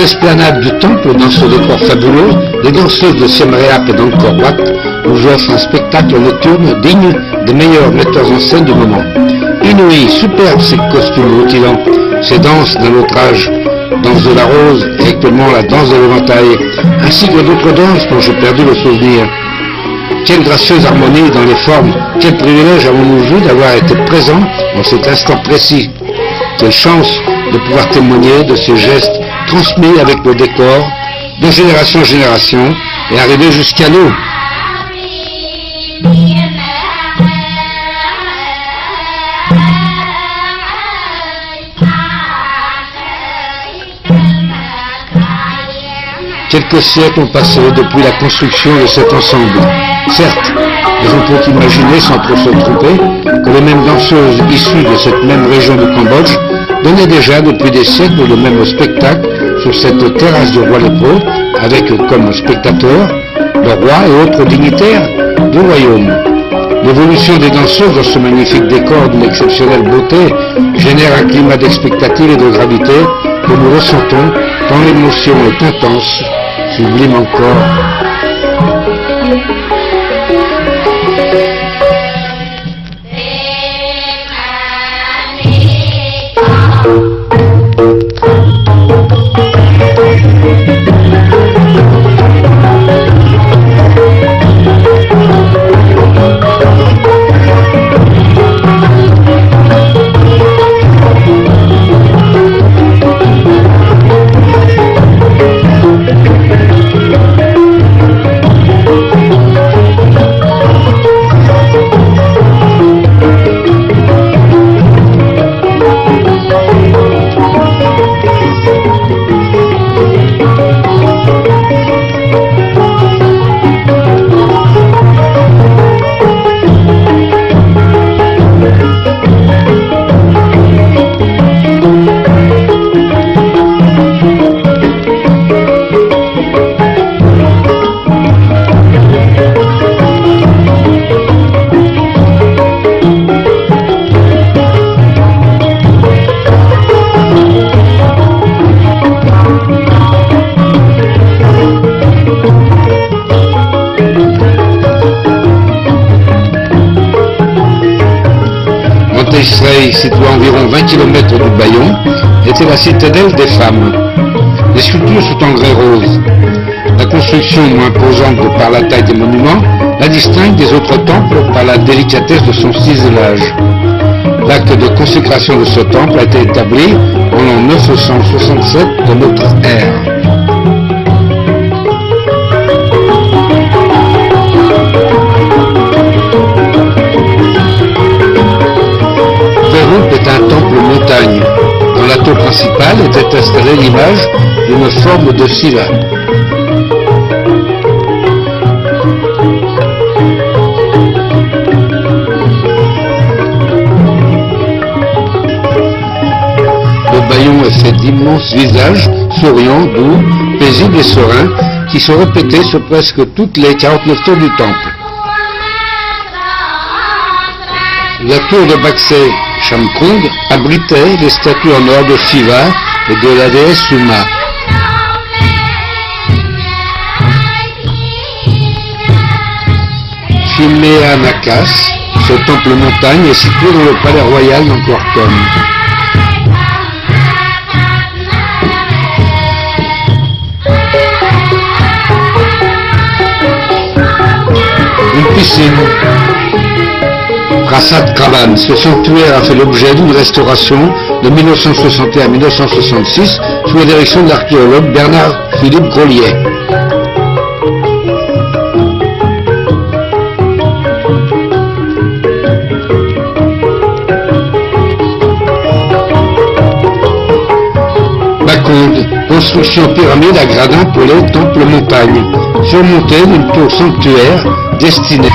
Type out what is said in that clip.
l'esplanade du temple, dans ce décor fabuleux, les danseuses de Siem Reap et d'Angkor Wat nous offrent un spectacle nocturne digne des meilleurs metteurs en scène du moment. Inouï, superbe ces costumes rutilants, ces danses d'un autre âge, danse de la rose et actuellement la danse de l'éventail, ainsi que d'autres danses dont j'ai perdu le souvenir. Quelle gracieuse harmonie dans les formes, quel privilège avons-nous vu d'avoir été présents dans cet instant précis. Quelle chance de pouvoir témoigner de ces gestes transmis avec le décor, de génération en génération, et arriver jusqu'à nous. Quelques siècles ont passé depuis la construction de cet ensemble. Certes, mais on peut imaginer, sans trop se tromper, que les mêmes danseuses issues de cette même région du Cambodge donnaient déjà depuis des siècles le même spectacle sur cette terrasse du roi lépreux, avec comme spectateurs le roi et autres dignitaires du royaume. L'évolution des danseuses dans ce magnifique décor d'une exceptionnelle beauté génère un climat d'expectative et de gravité que nous ressentons tant l'émotion est intense, sublime encore. Israël, situé à environ 20 km du Bayon, était la citadelle des femmes. Les sculptures sont en grès rose. La construction, moins imposante de par la taille des monuments, la distingue des autres temples par la délicatesse de son ciselage. L'acte de consécration de ce temple a été établi en l'an 967 de notre ère. Est un temple montagne. Dans la tour principale était installée l'image d'une forme de Shiva. Le Bayon est fait d'immenses visages, souriants, doux, paisibles et sereins, qui se répétaient sur presque toutes les 49 tours du temple. La tour de Baksay Chamkong abritait les statues en or de Shiva et de la déesse Uma. Shimea Nakas, ce temple montagne est situé dans le palais royal d'Angkor Thom. Une piscine. Prasad Kraban, ce sanctuaire a fait l'objet d'une restauration de 1961 à 1966 sous la direction de l'archéologue Bernard-Philippe Grolier. Bakonde, construction pyramide à gradins pour les temples montagnes, surmontée d'une tour sanctuaire destinée